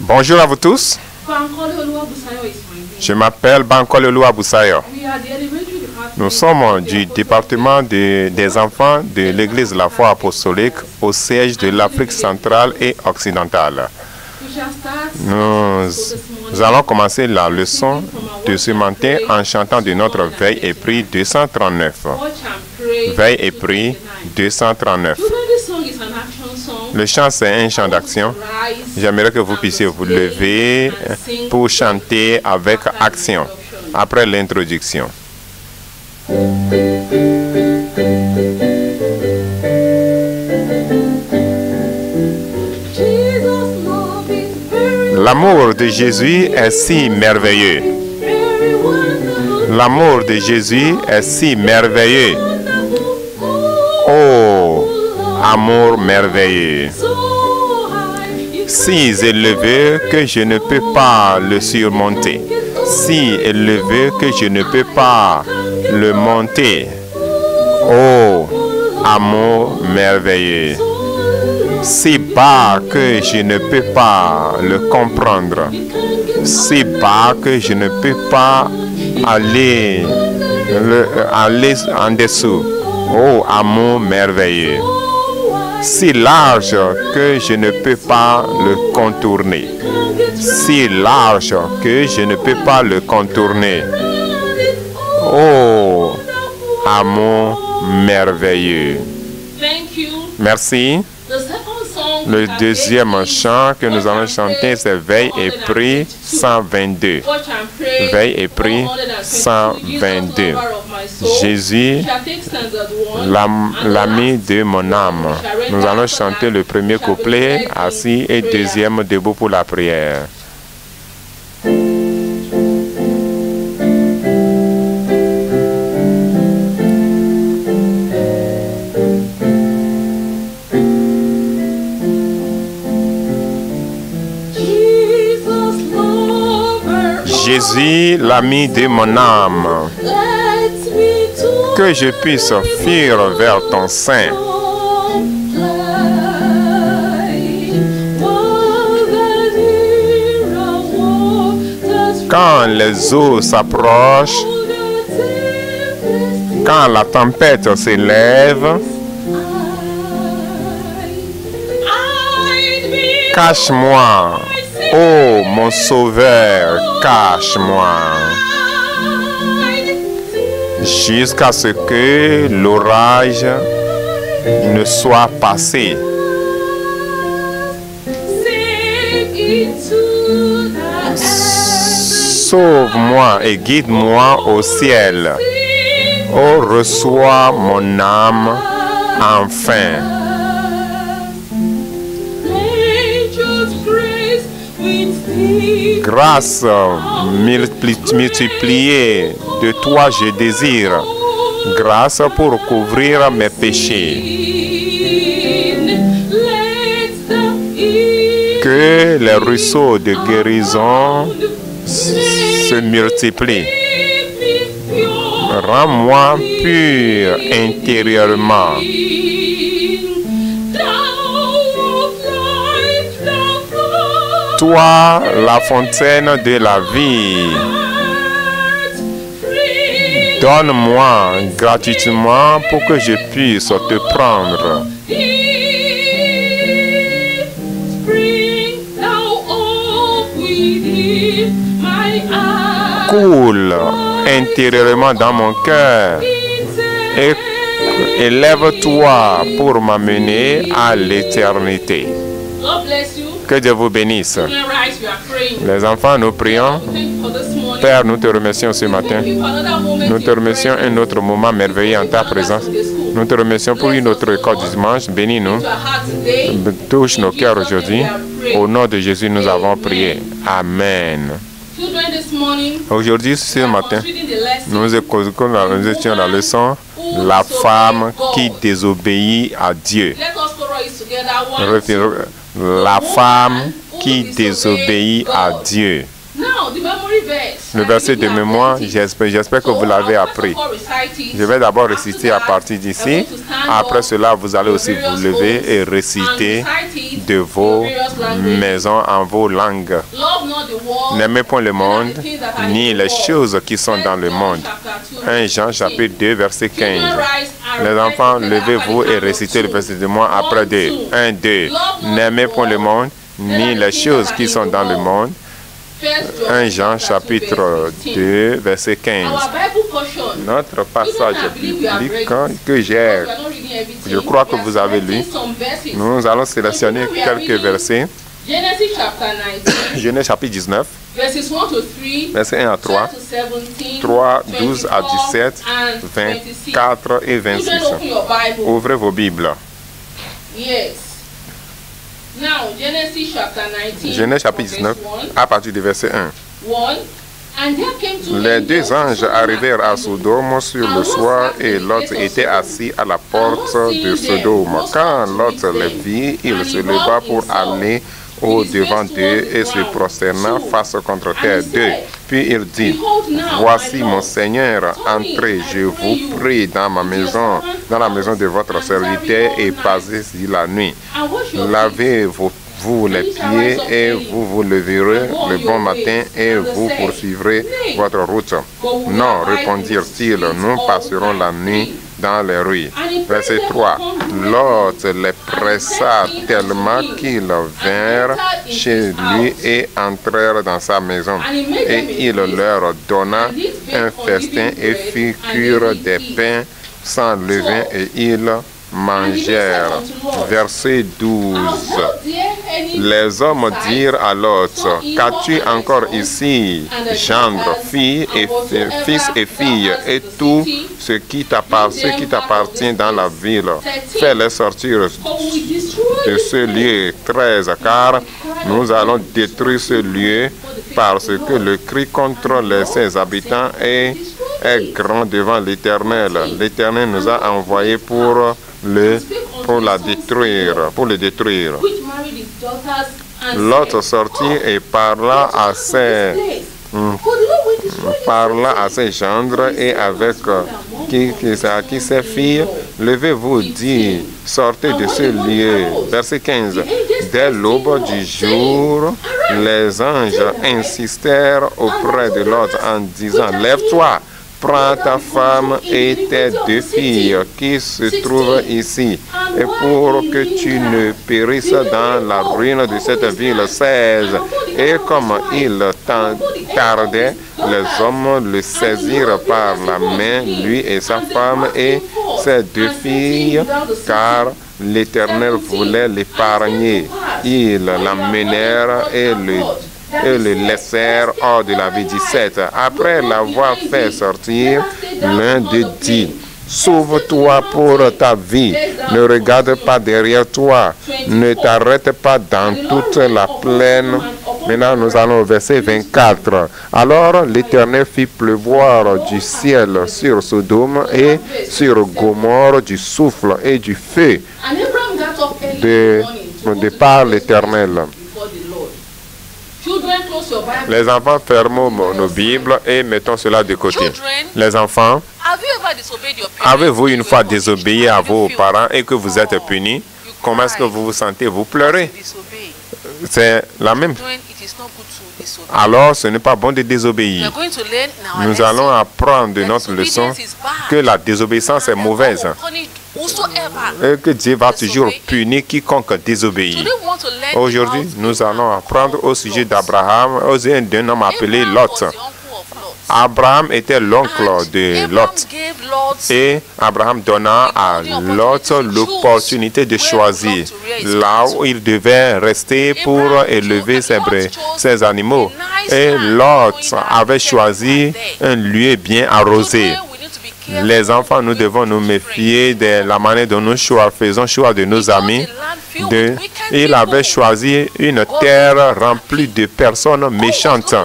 Bonjour à vous tous. Je m'appelle Bankole Abousayo. Nous sommes du département des enfants de l'Église de la foi apostolique au siège de l'Afrique centrale et occidentale. Nous allons commencer la leçon de ce matin en chantant de notre veille et prix 239. Veille et prix 239. Le chant, c'est un chant d'action. J'aimerais que vous puissiez vous lever pour chanter avec action après l'introduction. L'amour de Jésus est si merveilleux. L'amour de Jésus est si merveilleux. Oh, amour merveilleux. Si élevé que je ne peux pas le surmonter. Si élevé que je ne peux pas le monter. Oh, amour merveilleux. Si bas que je ne peux pas le comprendre. Si bas que je ne peux pas aller en dessous. Oh, amour merveilleux. Si large que je ne peux pas le contourner. Si large que je ne peux pas le contourner. Oh, amour merveilleux. Merci. Le deuxième chant que nous allons chanter, c'est Veille et prix 122. Veille et prix 122. Jésus, l'ami de mon âme. Nous allons chanter le premier couplet assis et deuxième debout pour la prière. Jésus, l'ami de mon âme, que je puisse fuir vers ton sein. Quand les eaux s'approchent, quand la tempête s'élève, cache-moi. Oh, mon sauveur, cache-moi, jusqu'à ce que l'orage ne soit passé. Sauve-moi et guide-moi au ciel. Oh, reçois mon âme enfin. Grâce multipliée de toi je désire, grâce pour couvrir mes péchés. Que les ruisseaux de guérison se multiplient. Rends-moi pur intérieurement. Toi, la fontaine de la vie, donne-moi gratuitement pour que je puisse te prendre. Coule intérieurement dans mon cœur et élève-toi pour m'amener à l'éternité. Que Dieu vous bénisse. Les enfants, nous prions. Père, nous te remercions ce matin. Nous te remercions un autre moment merveilleux en ta présence. Nous te remercions pour une autre école du dimanche. Bénis-nous. Touche nos cœurs aujourd'hui. Au nom de Jésus, nous avons prié. Amen. Aujourd'hui, ce matin, nous étions la leçon la femme qui désobéit à Dieu. La femme qui désobéit à Dieu. Le verset de mémoire, j'espère que vous l'avez appris. Je vais d'abord réciter à partir d'ici. Après cela, vous allez aussi vous lever et réciter de vos maisons en vos langues. N'aimez point le monde, ni les choses qui sont dans le monde. 1 Jean chapitre 2, verset 15. Les enfants, levez-vous et récitez le verset de mémoire après 2. 1, 2. N'aimez point le monde, ni les choses qui sont dans le monde. 1 Jean chapitre 2, verset 15. Notre passage biblique que je crois que vous avez lu, nous allons sélectionner quelques versets. Genèse chapitre 19, verset 1 à 3, 3, 12 à 17, 24 et 26. Ouvrez vos Bibles. Genèse chapitre 19, à partir du verset 1. Les deux anges arrivèrent à Sodome sur le soir et Lot était assis à la porte de Sodome. Quand Lot les vit, il se leva pour aller au-devant d'eux et se prosterna face contre terre d'eux. Puis il dit, voici mon Seigneur, entrez, je vous prie, dans ma maison, dans la maison de votre serviteur et passez-y la nuit. Lavez-vous les pieds et vous vous leverez le bon matin et vous poursuivrez votre route. Non, répondirent-ils, nous passerons la nuit dans les rues. Verset 3. Lot les pressa tellement qu'ils vinrent chez lui et entrèrent dans sa maison. Et il leur donna un festin et fit cuire des pains sans levain et ils mangèrent. Verset 12. Les hommes dirent à Lot, qu'as-tu encore ici, gendre, fils et filles, et tout ce qui t'appartient dans la ville? Fais-les sortir de ce lieu. 13, car nous allons détruire ce lieu parce que le cri contre ses habitants est grand devant l'Éternel. L'Éternel nous a envoyés pour le détruire. Lot sortit et parla à ses gendres et avec qui ses filles. Levez-vous, dit, sortez de ce lieu. Verset 15. Dès l'aube du jour, les anges insistèrent auprès de Lot en disant, lève-toi, prends ta femme et tes deux filles qui se trouvent ici, et pour que tu ne périsses dans la ruine de cette ville. 16. Et comme il tardait, les hommes le saisirent par la main, lui et sa femme et ses deux filles, car l'Éternel voulait l'épargner. Ils l'emmenèrent et le laissèrent hors de la ville. 17. Après l'avoir fait sortir, l'un d'eux dit, sauve-toi pour ta vie, ne regarde pas derrière toi, ne t'arrête pas dans toute la plaine. Maintenant, nous allons au verset 24. Alors l'Éternel fit pleuvoir du ciel sur Sodome et sur Gomorrhe du souffle et du feu de par l'Éternel. Les enfants, fermons nos Bibles et mettons cela de côté. Les enfants, avez-vous une fois désobéi à vos parents et que vous êtes punis? Comment est-ce que vous vous sentez? Vous pleurez. C'est la même. Alors, ce n'est pas bon de désobéir. Nous allons apprendre de notre leçon que la désobéissance est mauvaise et que Dieu va toujours punir quiconque désobéit. Aujourd'hui, nous allons apprendre au sujet d'Abraham, au sujet d'un homme appelé Lot. Abraham était l'oncle de Lot et Abraham donna à Lot l'opportunité de choisir là où il devait rester pour élever ses animaux. Et Lot avait choisi un lieu bien arrosé. Les enfants, nous devons nous méfier de la manière dont nous faisons choix de nos amis. Il avait choisi une terre remplie de personnes méchantes.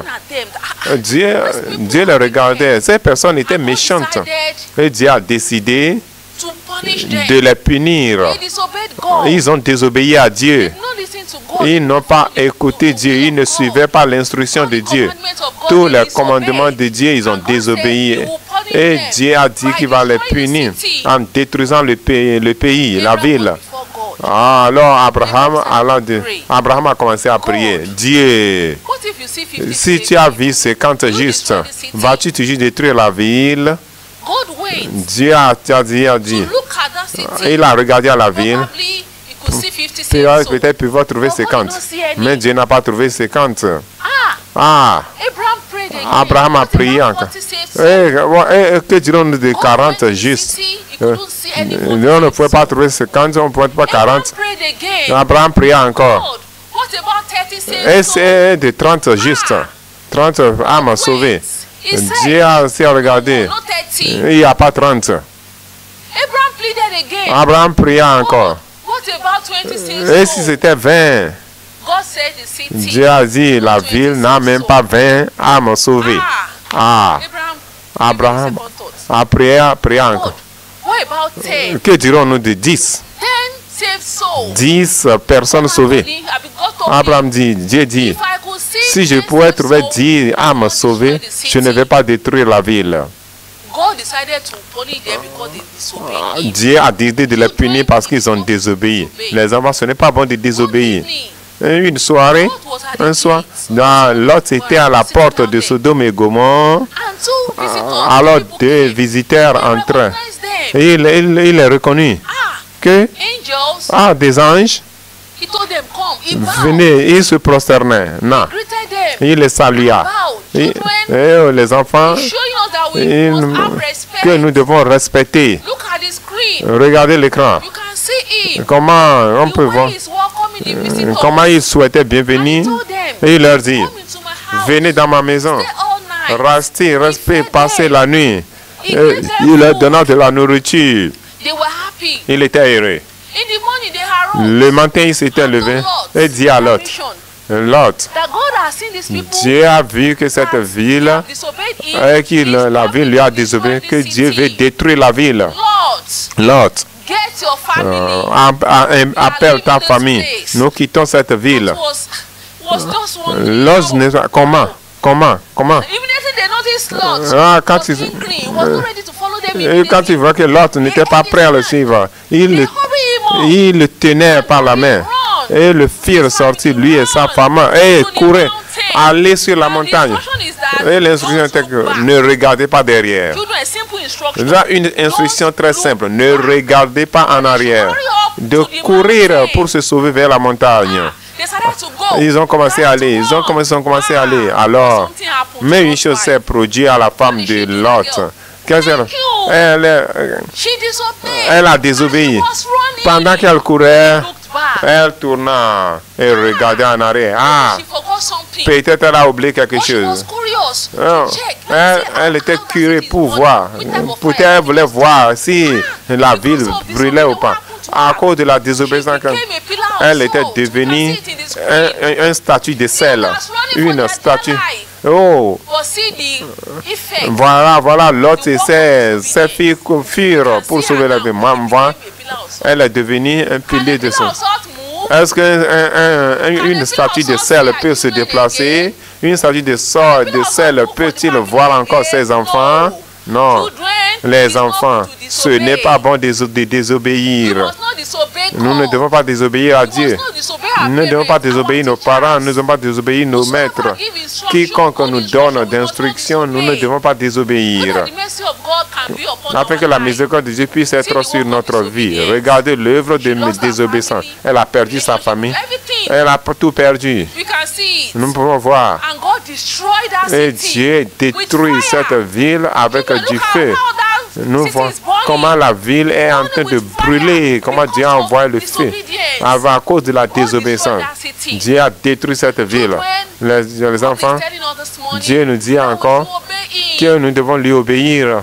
Dieu les regardait. Ces personnes étaient méchantes. Et Dieu a décidé de les punir. Ils ont désobéi à Dieu. Ils n'ont pas écouté Dieu. Ils ne suivaient pas l'instruction de Dieu. Tous les commandements de Dieu, ils ont désobéi. Et Dieu a dit qu'il va les punir en détruisant le pays, la ville. Alors Abraham a commencé à prier. Dieu, si tu as vu 50 justes, vas-tu toujours détruire la ville? Dieu a dit. Il a regardé à la ville. Peut-être pouvoir trouver 50. Mais Dieu n'a pas trouvé 50. Abraham a prié encore. Que dirons-nous de 40 justes? On ne pouvait pas trouver 50, on ne pouvait pas 40. Abraham pria encore. Et c'est de 30 justes. 30 âmes sauvées. Dieu a regardé. Il n'y a pas 30. Abraham pria encore. Et si c'était 20? Dieu a dit, la ville n'a même pas 20 âmes sauvées. Abraham a prié encore. Que dirons-nous de 10? 10 personnes sauvées. Abraham dit, Dieu dit, si je pouvais trouver 10 âmes sauvées, je ne vais pas détruire la ville. Dieu a décidé de les punir parce qu'ils ont désobéi. Les enfants, ce n'est pas bon de désobéir. Une soirée, un soir, Lot était à la porte de Sodome et Gomorrhe. Alors 2 visiteurs entrent. Et il est reconnu que des anges venaient, ils se prosternaient. Non. Il les salua. Et les enfants, que nous devons respecter. Regardez l'écran. Comment on peut voir comment il souhaitait bienvenue. Et il leur dit, venez dans ma maison. Restez, passez la nuit. Il leur donna de la nourriture. Il était heureux. Le matin, il s'était levé et dit à Lot, Dieu a vu que cette ville, et que la ville lui a désobéi, que Dieu veut détruire la ville. Lot, appelle ta famille. Nous quittons cette ville. Comment? Quand il voit que Lot n'était pas prêt à le suivre, il le tenait par la main et le firent sortir, lui et sa femme, et courait, aller sur la montagne. Et l'instruction était que ne regardez pas derrière. Une instruction très simple, ne regardez pas en arrière. De courir pour se sauver vers la montagne. Ils ont commencé à aller. Alors, mais une chose s'est produite à la femme de Lot. Elle a désobéi. Pendant qu'elle courait, elle tourna et regardait en arrière. Peut-être elle a oublié quelque chose. Elle était curieuse pour voir. Peut-être elle voulait voir si la ville brûlait ou pas. À cause de la désobéissance, elle était devenue un statue de sel. Une statue. Voilà, Lot et ses filles furent pour sauver la vie. Elle est devenue un pilier de sel. Est-ce qu'une statue de sel peut se déplacer? Une statue de sel peut-il voir encore ses enfants? Non. Les enfants, ce n'est pas bon de désobéir. Nous ne devons pas désobéir à Dieu. Nous ne devons pas désobéir nos parents. Nous ne devons pas désobéir nos maîtres. Quiconque nous donne d'instructions, nous ne devons pas désobéir. Afin que la miséricorde de Dieu puisse être sur notre vie. Regardez l'œuvre de désobéissance. Elle a perdu sa famille. Elle a tout perdu. Nous pouvons voir. Et Dieu détruit cette ville avec du feu. Nous voyons comment la ville est en train de brûler, comment Dieu a envoyé le feu à cause de la désobéissance. Dieu a détruit cette ville. Les enfants, Dieu nous dit encore que nous devons lui obéir.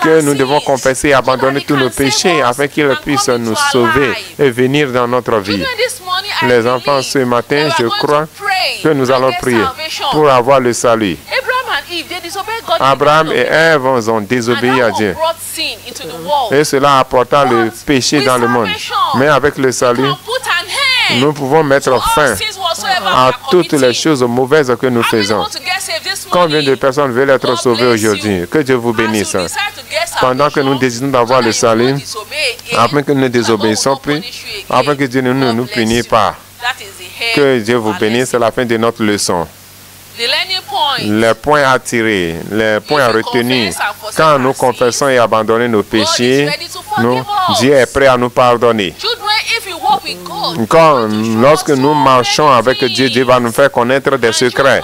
que nous devons confesser et abandonner tous nos péchés afin qu'il puisse nous sauver et venir dans notre vie. Les enfants, ce matin, je crois que nous allons prier pour avoir le salut. Abraham et Ève ont désobéi à Dieu. Et cela apporta le péché dans le monde. Mais avec le salut, nous pouvons mettre fin à toutes les choses mauvaises que nous faisons. Combien de personnes veulent être sauvées aujourd'hui? Que Dieu vous bénisse. Pendant que nous décidons d'avoir le salut, afin que nous ne désobéissons plus, afin que Dieu ne nous punisse pas. Que Dieu vous bénisse, c'est la fin de notre leçon. Les points à tirer, les points à retenir. Quand nous confessons et abandonnons nos péchés, Dieu est prêt à nous pardonner. Lorsque nous marchons avec Dieu, Dieu va nous faire connaître des secrets.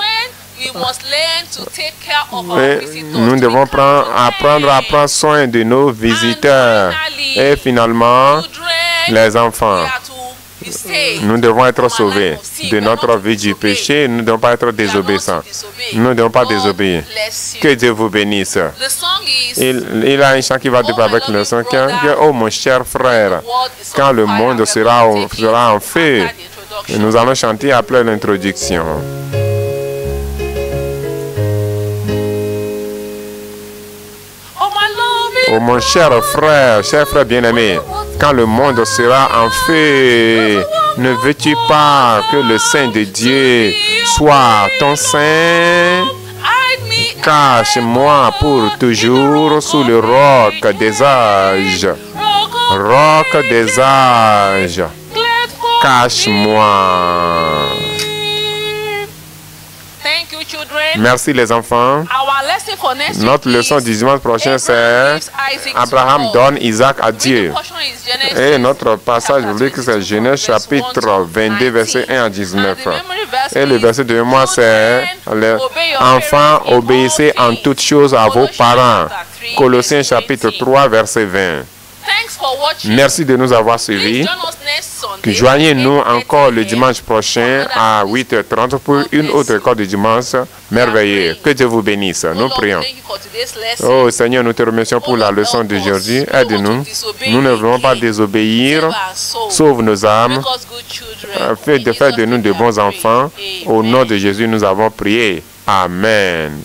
Et nous devons apprendre à prendre soin de nos visiteurs. Et finalement, les enfants. Nous devons être sauvés de notre vie du péché. Nous ne devons pas être désobéissants. Nous ne devons pas désobéir. Que Dieu vous bénisse. Il a un chant qui va dire avec le sang. Oh mon cher frère, quand le monde sera en feu, nous allons chanter après l'introduction. Oh mon cher frère bien-aimé, quand le monde sera en feu, ne veux-tu pas que le Saint de Dieu soit ton Saint? Cache-moi pour toujours sous le roc des âges. Roc des âges. Cache-moi. Merci les enfants. Notre leçon du dimanche prochain, c'est Abraham donne Isaac à Dieu. Et notre passage biblique, c'est Genèse chapitre 22, verset 1 à 19. Et le verset de mémoire, c'est enfants, obéissez en toutes choses à vos parents. Colossiens chapitre 3, verset 20. Merci de nous avoir suivis. Joignez-nous encore le dimanche prochain à 8h30 pour une autre école de dimanche merveilleuse. Que Dieu vous bénisse. Nous prions. Oh Seigneur, nous te remercions pour la leçon d'aujourd'hui. Aide-nous. Nous ne voulons pas désobéir. Sauve nos âmes. Fais de nous de bons enfants. Au nom de Jésus, nous avons prié. Amen.